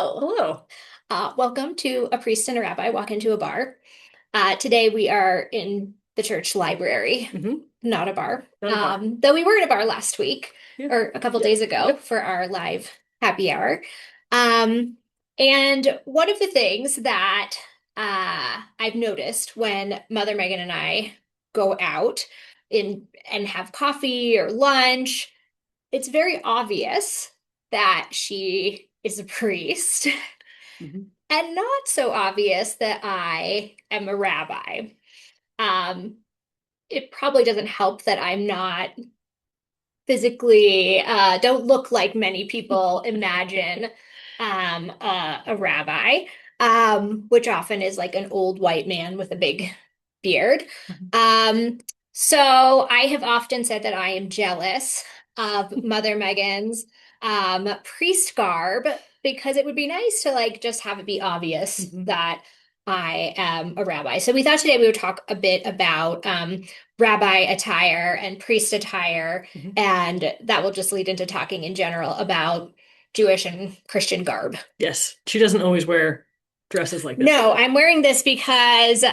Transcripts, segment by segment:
Hello. Welcome to A Priest and a Rabbi Walk into a Bar. Today we are in the church library, Hmm. not a bar. Not a bar. Though we were in a bar last week Yeah. or a couple Yeah. days ago Yep. for our live happy hour. Um, and one of the things that I've noticed when Mother Megan and I go out and have coffee or lunch, it's very obvious that she is a priest. Hmm. And not so obvious that I am a rabbi. Um, it probably doesn't help that I'm not physically, don't look like many people imagine a rabbi, which often is like an old white man with a big beard. Um, so I have often said that I am jealous of Mother Megan's priest garb because it would be nice to like just have it be obvious Hmm. that I am a rabbi. So we thought today we would talk a bit about rabbi attire and priest attire, Hmm. and that will just lead into talking in general about Jewish and Christian garb. Yes. She doesn't always wear dresses like this. No, I'm wearing this because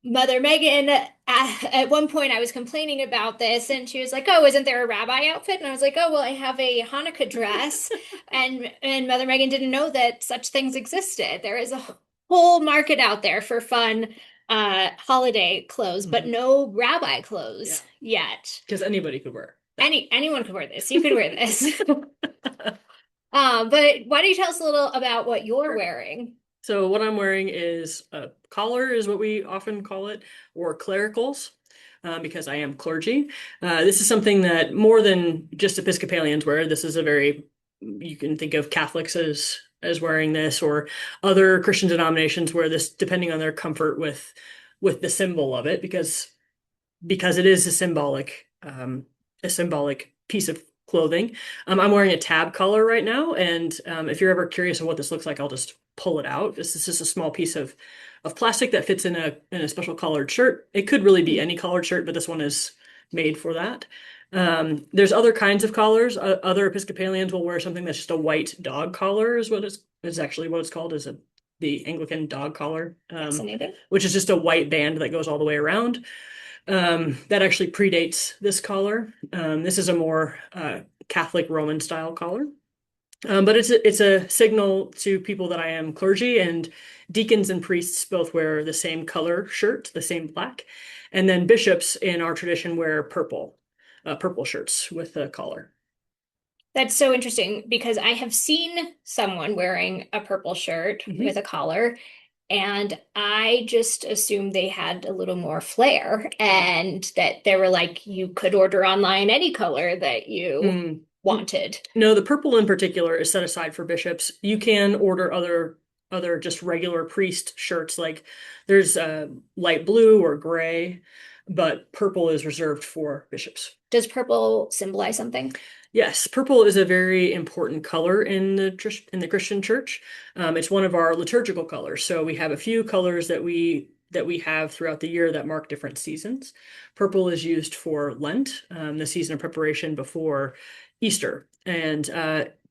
Mother Megan, at one point I was complaining about this, and she was like, "Oh, isn't there a rabbi outfit?" And I was like, "Oh, well, I have a Hanukkah dress," and Mother Megan didn't know that such things existed. There is a whole market out there for fun holiday clothes, but Hmm. no rabbi Yeah. clothes yet. Because anybody could wear that. Anyone could wear this. You could wear this. But why don't you tell us a little about what you're Sure. wearing? So what I'm wearing is a collar, is what we often call it, or clericals, because I am clergy. This is something that more than just Episcopalians wear. This is a very, you can think of Catholics as wearing this, or other Christian denominations wear this, depending on their comfort with the symbol of it, because it is a symbolic piece of clothing. I'm wearing a tab collar right now, and if you're ever curious of what this looks like, I'll just pull it out. This is just a small piece of plastic that fits in a special collared shirt. It could really be any collared shirt, but this one is made for that. There's other kinds of collars. Other Episcopalians will wear something that's just a white dog collar, is actually what it's called, is the Anglican dog collar, Fascinating. which is just a white band that goes all the way around. That actually predates this collar. This is a more Catholic Roman style collar. But it's a signal to people that I am clergy, and deacons and priests both wear the same color shirt, the same black. And then bishops in our tradition wear purple shirts with a collar. That's so interesting because I have seen someone wearing a purple shirt with Hmm. a collar, and I just assumed they had a little more flair and that they were like, you could order online any color that you Mm. wanted. No, the purple in particular is set aside for bishops. You can order other just regular priest shirts, like there's light blue or gray, but purple is reserved for bishops. Does purple symbolize something? Yes, purple is a very important color in the Christian church. It's one of our liturgical colors. So we have a few colors that we have throughout the year that mark different seasons. Purple is used for Lent, the season of preparation before Easter, and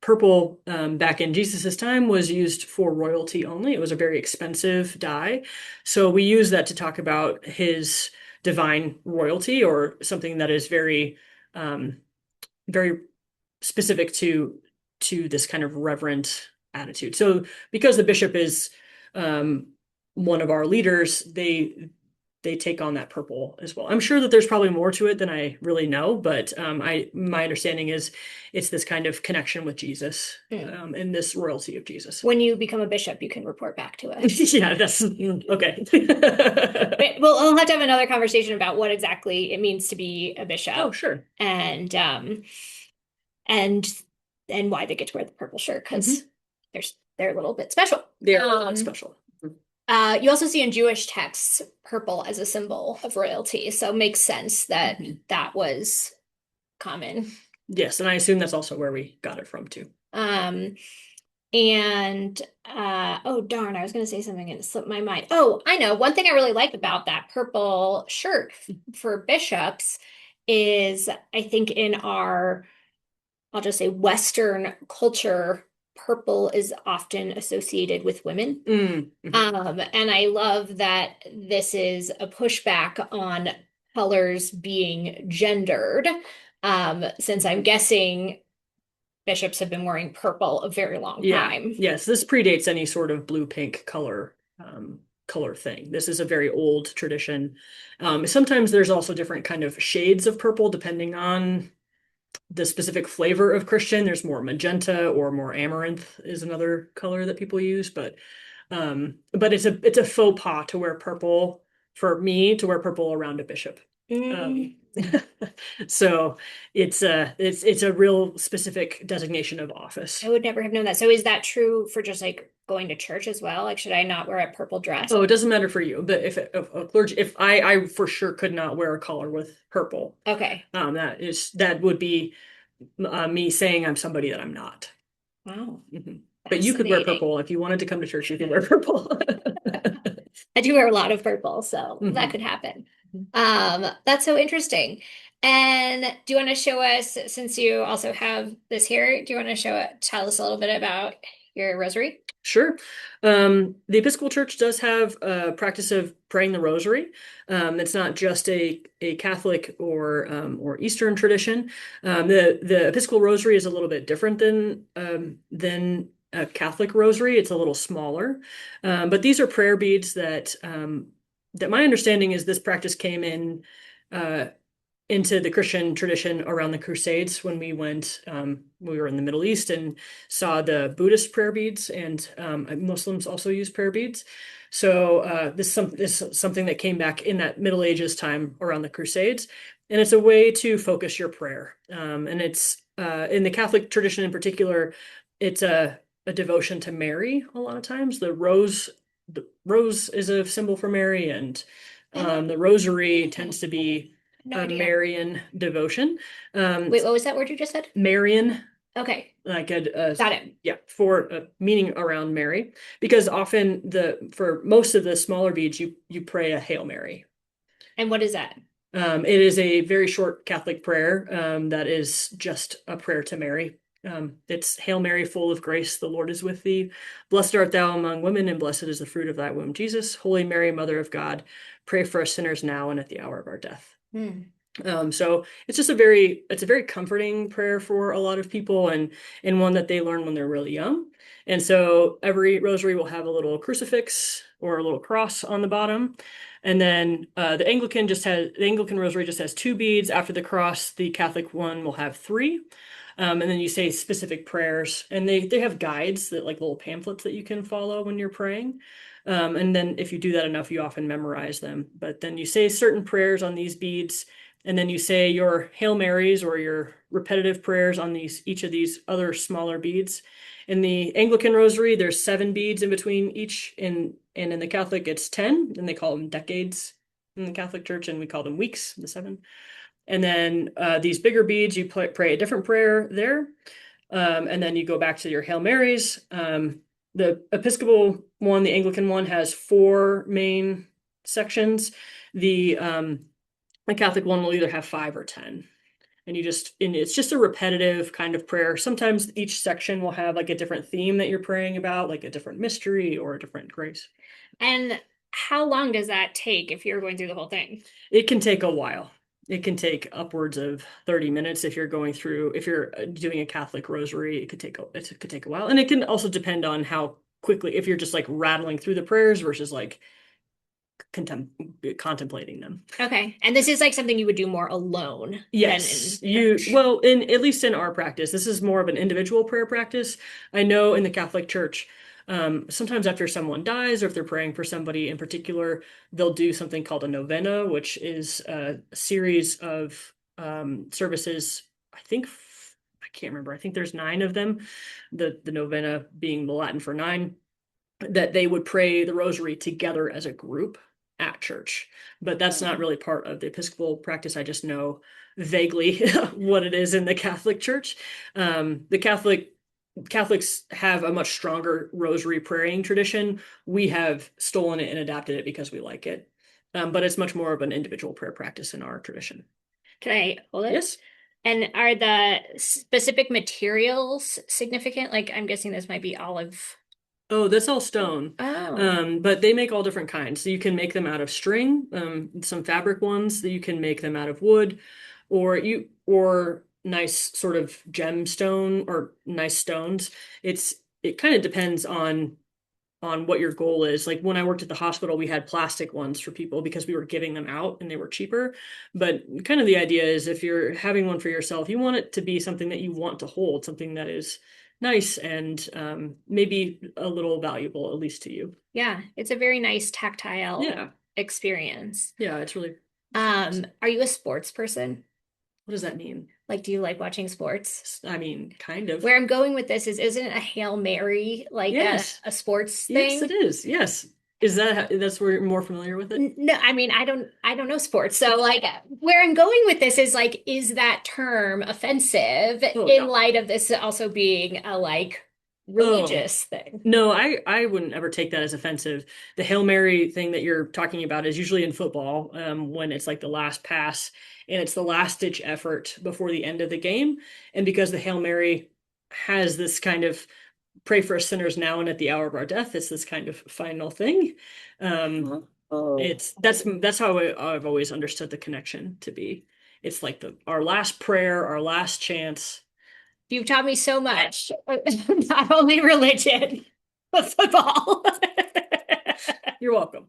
purple back in Jesus's time was used for royalty only. It was a very expensive dye, so we use that to talk about his divine royalty, or something that is um, very specific to this kind of reverent attitude. So because the bishop is um, one of our leaders, they take on that purple as well. I'm sure that there's probably more to it than I really know, but my understanding is it's this kind of connection with Jesus, Hmm. and this royalty of Jesus. When you become a bishop, you can report back to us. Yeah, that's okay. Well, we'll have to have another conversation about what exactly it means to be a Oh, bishop sure. and and and why they get to wear the purple shirt because Hmm. they're a little bit special. They're special. You also see in Jewish texts purple as a symbol of royalty, so it makes sense that Mhm. that was common. Yes, and I assume that's also where we got it from too. Um, and oh darn, I was going to say something and it slipped my mind. Oh, I know. One thing I really like about that purple shirt for bishops is I think in our, I'll just say Western culture, purple is often associated with women. Mm-hmm. And I love that this is a pushback on colors being gendered, since I'm guessing bishops have been wearing purple a very long Yeah. time. Yes, this predates any sort of blue-pink color thing. This is a very old tradition. Sometimes there's also different kind of shades of purple depending on the specific flavor of Christian. There's more magenta or more amaranth is another color that people use, but it's a faux pas to wear purple for me to wear purple around a bishop. Mm. Um, so it's a real specific designation of I office. would never have known that. So is that true for just like going to church as well? Like, should I not wear a purple dress? Oh, it doesn't matter for you, but if a clergy, if I for sure could not wear a collar with purple, Okay. that would be me saying I'm somebody that I'm not. Wow. Mhm. But you could wear Fascinating. purple if you wanted to come to church. You can wear purple. I do wear a lot of purple, so that Mhm. could happen. That's so interesting. And do you want to show us, since you also have this here, do you want to tell us a little bit about your rosary? Sure. The Episcopal Church does have a practice of praying the Rosary. It's not just a Catholic or Eastern tradition. The Episcopal Rosary is a little bit different than a Catholic Rosary. It's a little smaller, but these are prayer beads that my understanding is this practice came in. Uh, into the Christian tradition around the Crusades when we were in the Middle East and saw the Buddhist prayer beads, and Muslims also use prayer beads. So this is something that came back in that Middle Ages time around the Crusades, and it's a way to focus your prayer. And it's in the Catholic tradition in particular, it's a devotion to Mary. A lot of times, the rose is a symbol for Mary, and the Rosary tends to be No a idea. Marian devotion. Wait, what was that word you just said? Marian, Okay, like a got it. yeah, for a meaning around Mary, because often for most of the smaller beads, you pray a Hail Mary. And what is that? It is a very short Catholic prayer that is just a prayer to Mary. It's Hail Mary, full of grace, the Lord is with thee. Blessed art thou among women, and blessed is the fruit of thy womb, Jesus. Holy Mary, Mother of God, pray for us sinners now and at the hour of our death. Hmm. So it's a very comforting prayer for a lot of people, and one that they learn when they're really young. And so every rosary will have a little crucifix or a little cross on the bottom. And then the Anglican rosary just has two beads. After the cross, the Catholic one will have three. And then you say specific prayers, and they have guides that like little pamphlets that you can follow when you're praying. And then if you do that enough, you often memorize them. But then you say certain prayers on these beads, and then you say your Hail Marys or your repetitive prayers on each of these other smaller beads. In the Anglican Rosary, there's 7 beads in between each, and in the Catholic, it's 10, and they call them decades in the Catholic Church, and we call them weeks, the 7. And then these bigger beads, you pray a different prayer there. And then you go back to your Hail Marys. The Episcopal one, the Anglican one, has 4 main sections. The Catholic one will either have 5 or 10. And it's just a repetitive kind of prayer. Sometimes each section will have like a different theme that you're praying about, like a different mystery or a different grace. And how long does that take if you're going through the whole thing? It can take a while. It can take upwards of 30 minutes if you're doing a Catholic rosary, it could take a while. And it can also depend on how quickly, if you're just like rattling through the prayers versus like contemplating them. Okay. And this is like something you would do more alone than Yes, in church. in at least in our practice, this is more of an individual prayer practice. I know in the Catholic Church, sometimes after someone dies or if they're praying for somebody in particular, they'll do something called a novena, which is a series of services. I can't remember. I think there's 9 of them. The novena being the Latin for 9, that they would pray the rosary together as a group at church. But that's not really part of the Episcopal practice. I just know vaguely what it is in the Catholic Church. The Catholics have a much stronger rosary praying tradition. We have stolen it and adapted it because we like it. But it's much more of an individual prayer practice in our tradition. Can I hold it? Yes. And are the specific materials significant? Like, I'm guessing this might be olive. Oh, that's all stone. Oh, But they make all different kinds. So you can make them out of string, some fabric ones that you can make them out of wood, or nice sort of gemstone or nice stones. It kind of depends on what your goal is. Like when I worked at the hospital, we had plastic ones for people because we were giving them out and they were cheaper. But kind of the idea is if you're having one for yourself, you want it to be something that you want to hold, something that is nice and maybe a little valuable, at least to you. yeah, it's a very nice tactile Yeah. experience. Yeah, it's really nice. Are you a sports person? What does that mean? Like, do you like watching sports? I mean, kind of. Where I'm going with this is, isn't a Hail Mary like Yes. a sports Yes, it thing? is. Yes. Is that's where you're more familiar with it? No, I mean, I don't know sports. So like where I'm going with this is like, is that term offensive Oh, in no. light of this also being a like Oh, religious thing? no, I wouldn't ever take that as offensive. The Hail Mary thing that you're talking about is usually in football, when it's like the last pass and it's the last ditch effort before the end of the game. And because the Hail Mary has this kind of pray for us sinners now and at the hour of our death, it's this kind of final thing. Um, Oh. that's how I've always understood the connection to be. It's like the our last prayer, our last chance. You've taught me so much, not only religion, but football. You're welcome.